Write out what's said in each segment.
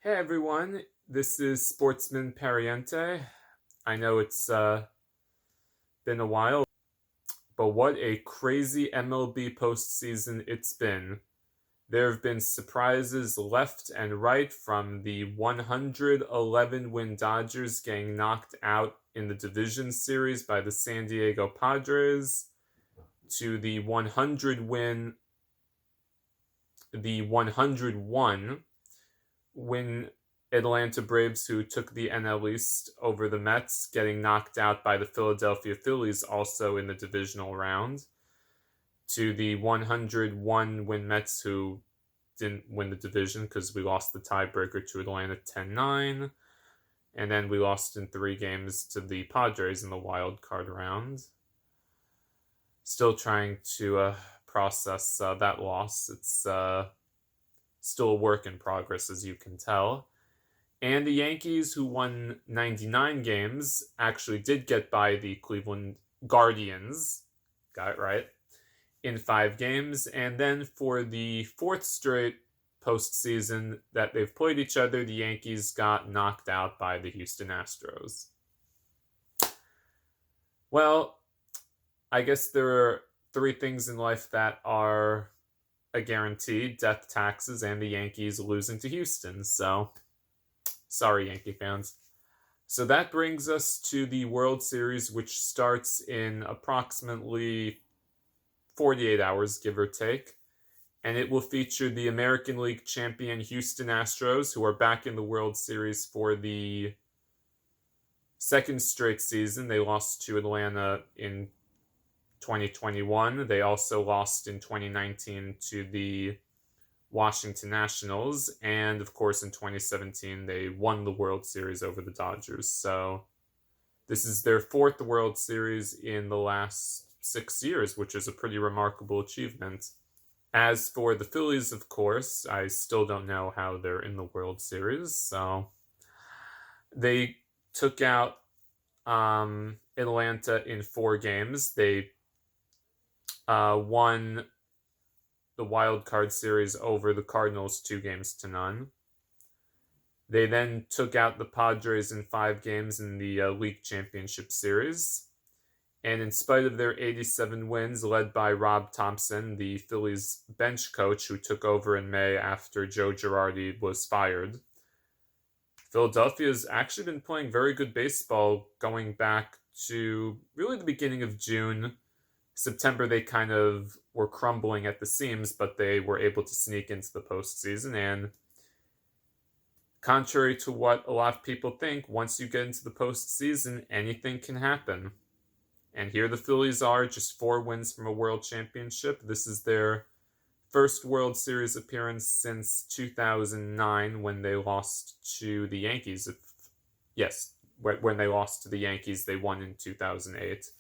Hey everyone, this is Sportsman Pariente. I know it's been a while, but what a crazy MLB postseason it's been. There have been surprises left and right, from the 111 win Dodgers getting knocked out in the division series by the San Diego Padres to the 101 win Atlanta Braves, who took the NL East over the Mets, getting knocked out by the Philadelphia Phillies also in the divisional round, to the 101 win Mets, who didn't win the division because we lost the tiebreaker to Atlanta 10-9, and then we lost in 3 games to the Padres in the wild card round. Still trying to process that loss. It's still a work in progress, as you can tell. And the Yankees, who won 99 games, actually did get by the Cleveland Guardians, got it right, in 5 games. And then for the 4th straight postseason that they've played each other, the Yankees got knocked out by the Houston Astros. Well, I guess there are 3 things in life that are a guarantee: death, taxes, and the Yankees losing to Houston. So, sorry, Yankee fans. So that brings us to the World Series, which starts in approximately 48 hours, give or take. And it will feature the American League champion Houston Astros, who are back in the World Series for the 2nd straight season. They lost to Atlanta in 2021. They also lost in 2019 to the Washington Nationals, and of course in 2017 they won the World Series over the Dodgers. So this is their 4th World Series in the last 6 years, which is a pretty remarkable achievement. As for the Phillies, of course, I still don't know how they're in the World Series. So they took out Atlanta in 4 games. They won the wild card series over the Cardinals 2-0. They then took out the Padres in 5 games in the League Championship Series. And in spite of their 87 wins, led by Rob Thompson, the Phillies bench coach who took over in May after Joe Girardi was fired, Philadelphia's actually been playing very good baseball going back to really the beginning of June. September, they kind of were crumbling at the seams, but they were able to sneak into the postseason. And contrary to what a lot of people think, once you get into the postseason, anything can happen. And here the Phillies are, just 4 wins from a world championship. This is their first World Series appearance since 2009, when they lost to the Yankees. When they lost to the Yankees, they won in 2008.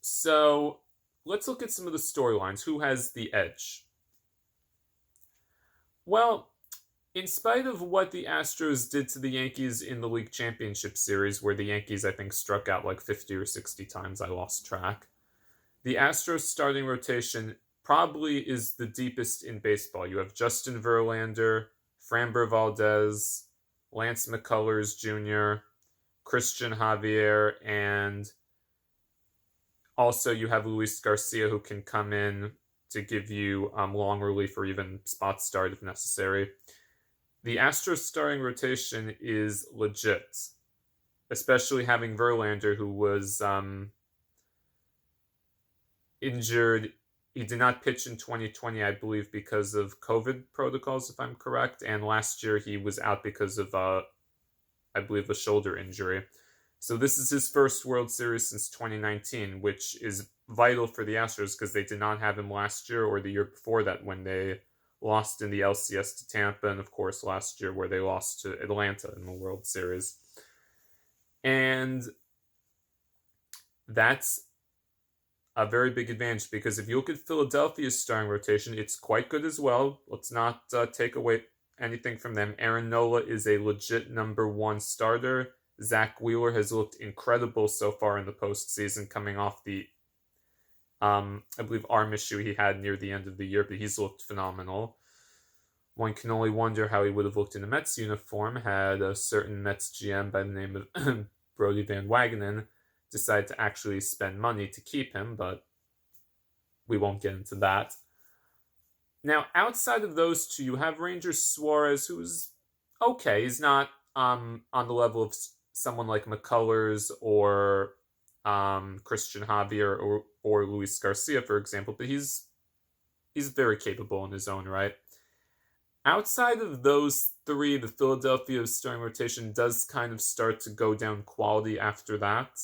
So let's look at some of the storylines. Who has the edge? Well, in spite of what the Astros did to the Yankees in the League Championship Series, where the Yankees, I think, struck out like 50 or 60 times, I lost track, the Astros starting rotation probably is the deepest in baseball. You have Justin Verlander, Framber Valdez, Lance McCullers Jr., Christian Javier, and also you have Luis Garcia, who can come in to give you long relief or even spot start if necessary. The Astros starting rotation is legit, especially having Verlander, who was injured. He did not pitch in 2020, I believe, because of COVID protocols, if I'm correct. And last year he was out because of, I believe, a shoulder injury. So this is his first World Series since 2019, which is vital for the Astros because they did not have him last year or the year before that when they lost in the LCS to Tampa, and of course last year where they lost to Atlanta in the World Series. And that's a very big advantage, because if you look at Philadelphia's starting rotation, it's quite good as well. Let's not take away anything from them. Aaron Nola is a legit number 1 starter. Zach Wheeler has looked incredible so far in the postseason, coming off the, I believe, arm issue he had near the end of the year, but he's looked phenomenal. One can only wonder how he would have looked in a Mets uniform had a certain Mets GM by the name of Brodie Van Wagenen decide to actually spend money to keep him, but we won't get into that. Now, outside of those two, you have Ranger Suarez, who's okay. He's not on the level of someone like McCullers or Christian Javier or Luis Garcia, for example, but he's very capable in his own right. Outside of those three, the Philadelphia starting rotation does kind of start to go down quality after that.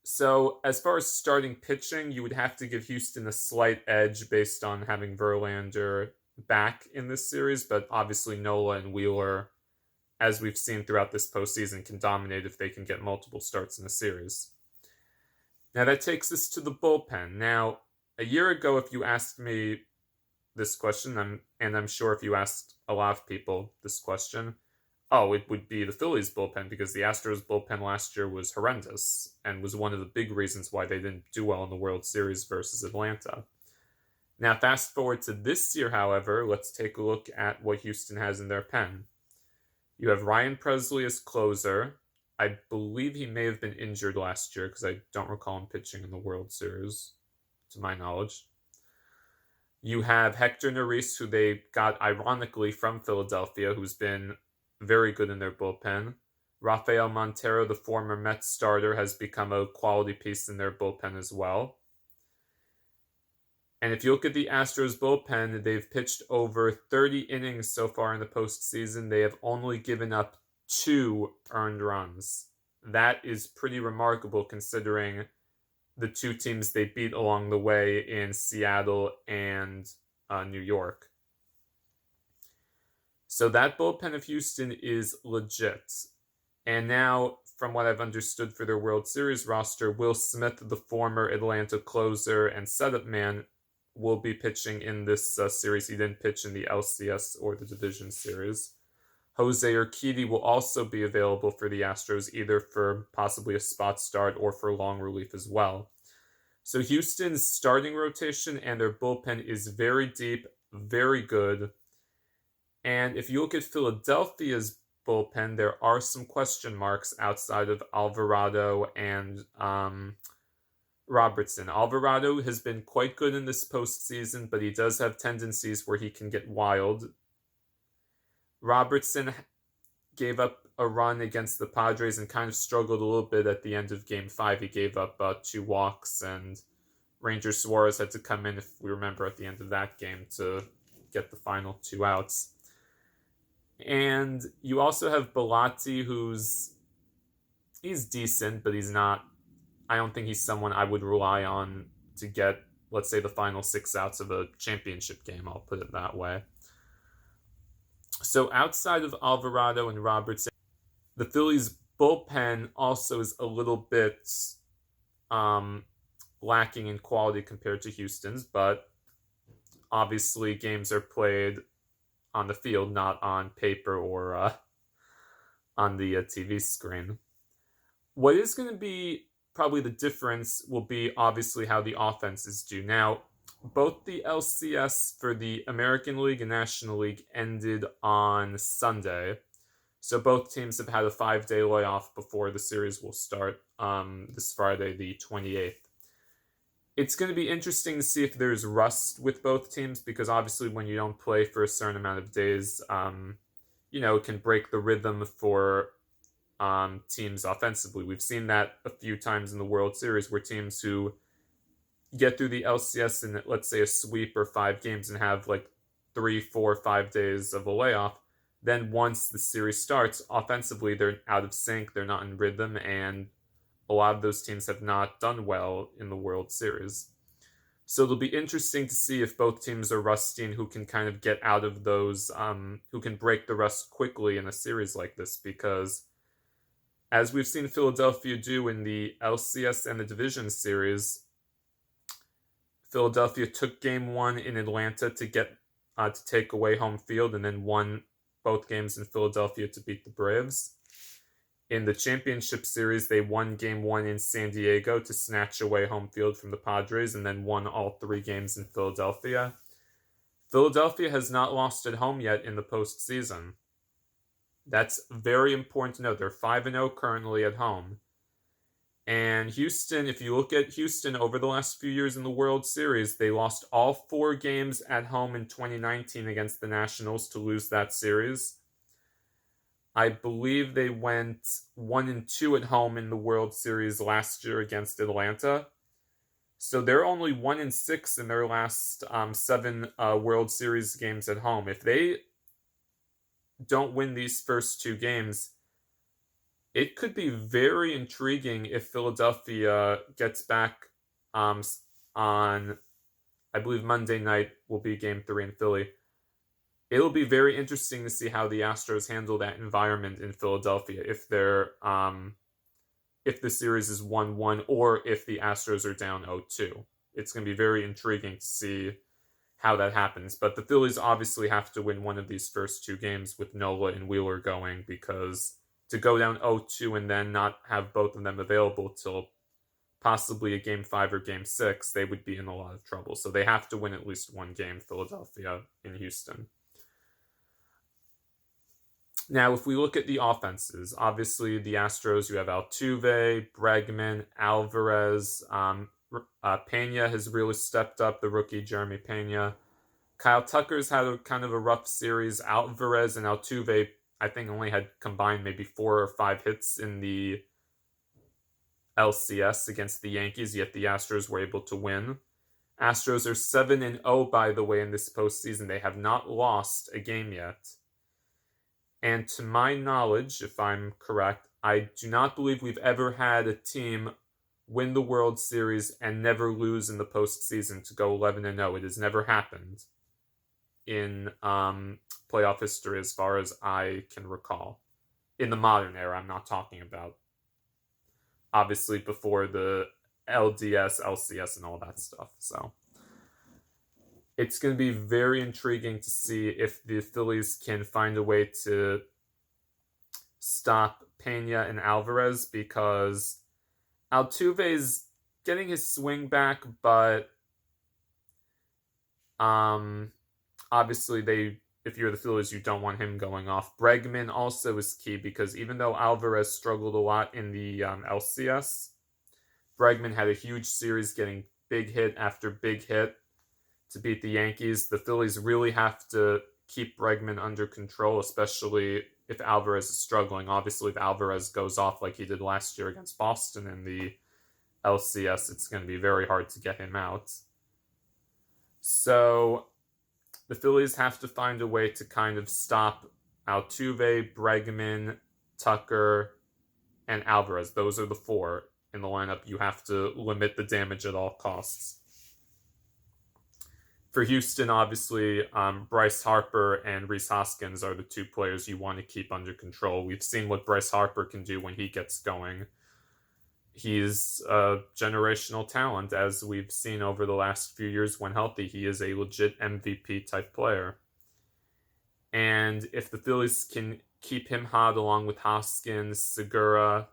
So as far as starting pitching, you would have to give Houston a slight edge based on having Verlander back in this series, but obviously Nola and Wheeler, as we've seen throughout this postseason, can dominate if they can get multiple starts in a series. Now that takes us to the bullpen. Now, a year ago, if you asked me this question, and I'm sure if you asked a lot of people this question, it would be the Phillies bullpen, because the Astros bullpen last year was horrendous and was one of the big reasons why they didn't do well in the World Series versus Atlanta. Now, fast forward to this year, however, let's take a look at what Houston has in their pen. You have Ryan Pressly as closer. I believe he may have been injured last year, because I don't recall him pitching in the World Series, to my knowledge. You have Hector Neris, who they got ironically from Philadelphia, who's been very good in their bullpen. Rafael Montero, the former Mets starter, has become a quality piece in their bullpen as well. And if you look at the Astros bullpen, they've pitched over 30 innings so far in the postseason. They have only given up 2 earned runs. That is pretty remarkable considering the 2 teams they beat along the way in Seattle and New York. So that bullpen of Houston is legit. And now, from what I've understood for their World Series roster, Will Smith, the former Atlanta closer and setup man, will be pitching in this series. He didn't pitch in the LCS or the Division Series. Jose Urquidy will also be available for the Astros, either for possibly a spot start or for long relief as well. So Houston's starting rotation and their bullpen is very deep, very good. And if you look at Philadelphia's bullpen, there are some question marks outside of Alvarado and Robertson. Alvarado has been quite good in this postseason, but he does have tendencies where he can get wild. Robertson gave up a run against the Padres and kind of struggled a little bit at the end of Game 5. He gave up 2 walks, and Ranger Suarez had to come in, if we remember, at the end of that game to get the final 2 outs. And you also have Bellotti, he's decent, but he's not, I don't think he's someone I would rely on to get, let's say, the final 6 outs of a championship game. I'll put it that way. So outside of Alvarado and Robertson, the Phillies bullpen also is a little bit lacking in quality compared to Houston's, but obviously games are played on the field, not on paper or on the TV screen. What is going to be probably the difference will be obviously how the offenses do. Now, both the LCS for the American League and National League ended on Sunday. So both teams have had a 5-day layoff before the series will start this Friday, the 28th. It's going to be interesting to see if there's rust with both teams, because obviously when you don't play for a certain amount of days, it can break the rhythm for teams offensively. We've seen that a few times in the World Series, where teams who get through the LCS in, let's say, a sweep or 5 games and have like 3, 4, 5 days of a layoff, then once the series starts, offensively they're out of sync, they're not in rhythm, and a lot of those teams have not done well in the World Series. So it'll be interesting to see if both teams are rusty and who can kind of get out of those, who can break the rust quickly in a series like this, because as we've seen Philadelphia do in the LCS and the Division Series, Philadelphia took Game 1 in Atlanta to get to take away home field, and then won both games in Philadelphia to beat the Braves. In the championship series, they won Game 1 in San Diego to snatch away home field from the Padres, and then won all 3 games in Philadelphia. Philadelphia has not lost at home yet in the postseason. That's very important to note. They're 5-0 currently at home. And Houston, if you look at Houston over the last few years in the World Series, they lost all 4 games at home in 2019 against the Nationals to lose that series. I believe they went 1-2 at home in the World Series last year against Atlanta. So they're only 1-6 in their last 7 World Series games at home. If they don't win these first 2 games, it could be very intriguing if Philadelphia gets back on, I believe Monday night will be Game 3 in Philly. It'll be very interesting to see how the Astros handle that environment in Philadelphia if the series is 1-1 or if the Astros are down 0-2. It's going to be very intriguing to see how that happens. But the Phillies obviously have to win one of these first 2 games with Nola and Wheeler going, because to go down 0-2 and then not have both of them available till possibly a Game 5 or Game 6, they would be in a lot of trouble. So they have to win at least one game, Philadelphia in Houston. Now, if we look at the offenses, obviously the Astros, you have Altuve, Bregman, Alvarez. Pena has really stepped up, the rookie Jeremy Pena. Kyle Tucker's had a kind of a rough series. Alvarez and Altuve, I think, only had combined maybe 4 or 5 hits in the LCS against the Yankees, yet the Astros were able to win. Astros are 7-0, by the way, in this postseason. They have not lost a game yet. And to my knowledge, if I'm correct, I do not believe we've ever had a team win the World Series and never lose in the postseason to go 11-0. It has never happened in playoff history as far as I can recall. In the modern era, I'm not talking about obviously before the LDS, LCS, and all that stuff. So it's going to be very intriguing to see if the Phillies can find a way to stop Pena and Alvarez, because Altuve's getting his swing back, but obviously if you're the Phillies, you don't want him going off. Bregman also is key, because even though Alvarez struggled a lot in the LCS, Bregman had a huge series getting big hit after big hit to beat the Yankees. The Phillies really have to keep Bregman under control, especially if Alvarez is struggling. Obviously, if Alvarez goes off like he did last year against Boston in the LCS, it's going to be very hard to get him out. So the Phillies have to find a way to kind of stop Altuve, Bregman, Tucker, and Alvarez. Those are the 4 in the lineup. You have to limit the damage at all costs. For Houston, obviously, Bryce Harper and Rhys Hoskins are the 2 players you want to keep under control. We've seen what Bryce Harper can do when he gets going. He's a generational talent, as we've seen over the last few years when healthy. He is a legit MVP type player. And if the Phillies can keep him hot along with Hoskins, Segura,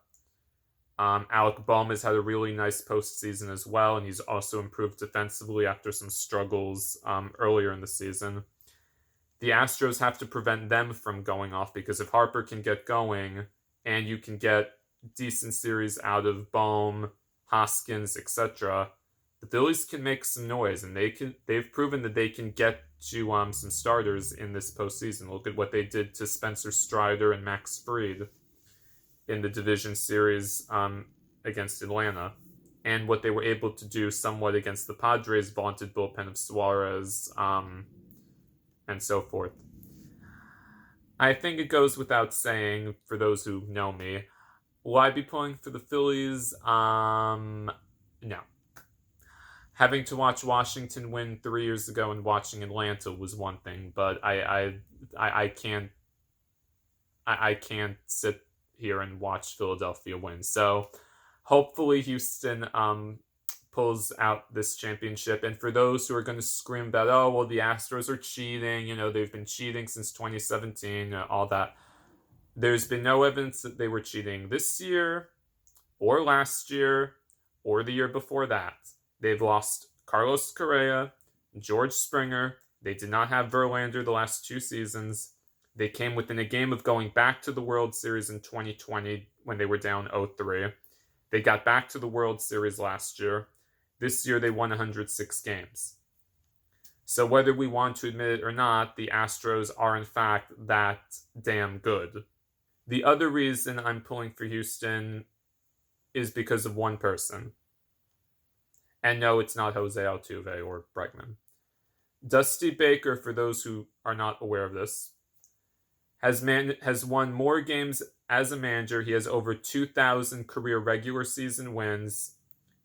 Alec Bohm has had a really nice postseason as well, and he's also improved defensively after some struggles earlier in the season. The Astros have to prevent them from going off, because if Harper can get going and you can get decent series out of Bohm, Hoskins, etc., the Phillies can make some noise, and they've proven that they can get to some starters in this postseason. Look at what they did to Spencer Strider and Max Fried in the division series against Atlanta, and what they were able to do somewhat against the Padres' vaunted bullpen of Suarez, and so forth. I think it goes without saying, for those who know me, will I be pulling for the Phillies? No. Having to watch Washington win 3 years ago and watching Atlanta was one thing, but I can't sit here and watch Philadelphia win. So hopefully Houston pulls out this championship. And for those who are going to scream about, oh, well, the Astros are cheating, they've been cheating since 2017, all that. There's been no evidence that they were cheating this year or last year or the year before that. They've lost Carlos Correa, George Springer, They did not have Verlander the last 2 seasons. They came within a game of going back to the World Series in 2020 when they were down 0-3. They got back to the World Series last year. This year they won 106 games. So whether we want to admit it or not, the Astros are in fact that damn good. The other reason I'm pulling for Houston is because of one person. And no, it's not Jose Altuve or Bregman. Dusty Baker, for those who are not aware of this, has won more games as a manager. He has over 2,000 career regular season wins.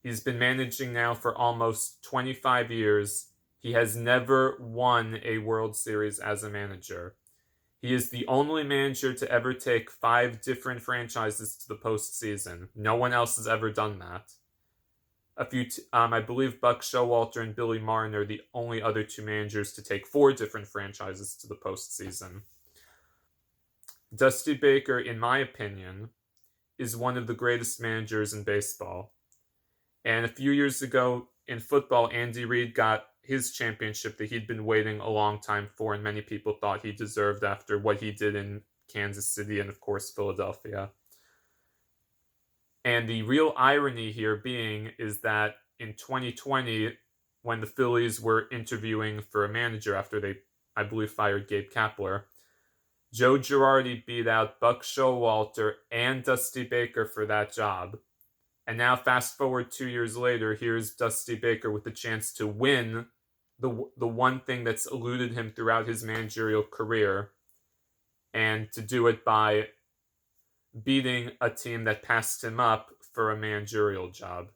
He's been managing now for almost 25 years. He has never won a World Series as a manager. He is the only manager to ever take 5 different franchises to the postseason. No one else has ever done that. I believe Buck Showalter and Billy Martin are the only other 2 managers to take 4 different franchises to the postseason. Dusty Baker, in my opinion, is one of the greatest managers in baseball. And a few years ago in football, Andy Reid got his championship that he'd been waiting a long time for, and many people thought he deserved after what he did in Kansas City and, of course, Philadelphia. And the real irony here being is that in 2020, when the Phillies were interviewing for a manager after they, I believe, fired Gabe Kapler, Joe Girardi beat out Buck Showalter and Dusty Baker for that job. And now, fast forward 2 years later, here's Dusty Baker with the chance to win the one thing that's eluded him throughout his managerial career, and to do it by beating a team that passed him up for a managerial job.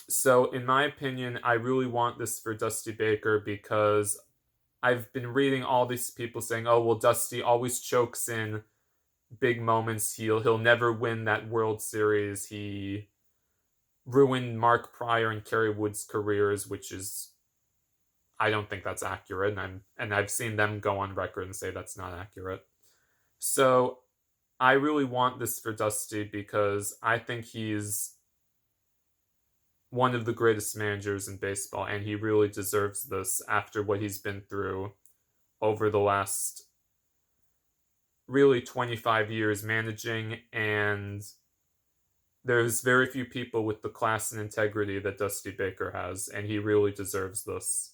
So, in my opinion, I really want this for Dusty Baker because I've been reading all these people saying, oh, well, Dusty always chokes in big moments. He'll never win that World Series. He ruined Mark Prior and Kerry Wood's careers, which is, I don't think that's accurate. And I've seen them go on record and say that's not accurate. So I really want this for Dusty because I think he's one of the greatest managers in baseball, and he really deserves this after what he's been through over the last really 25 years managing, and there's very few people with the class and integrity that Dusty Baker has, and he really deserves this.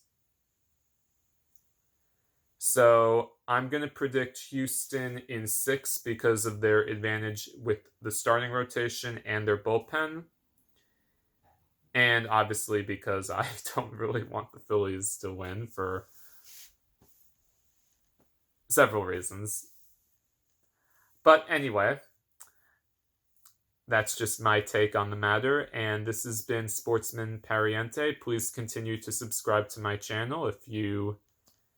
So I'm going to predict Houston in 6 because of their advantage with the starting rotation and their bullpen. And obviously because I don't really want the Phillies to win for several reasons. But anyway, that's just my take on the matter. And this has been Sportsman Pariente. Please continue to subscribe to my channel. If you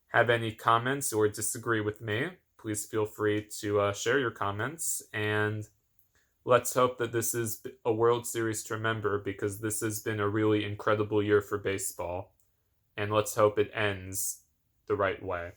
have any comments or disagree with me, please feel free to share your comments. And let's hope that this is a World Series to remember, because this has been a really incredible year for baseball. And let's hope it ends the right way.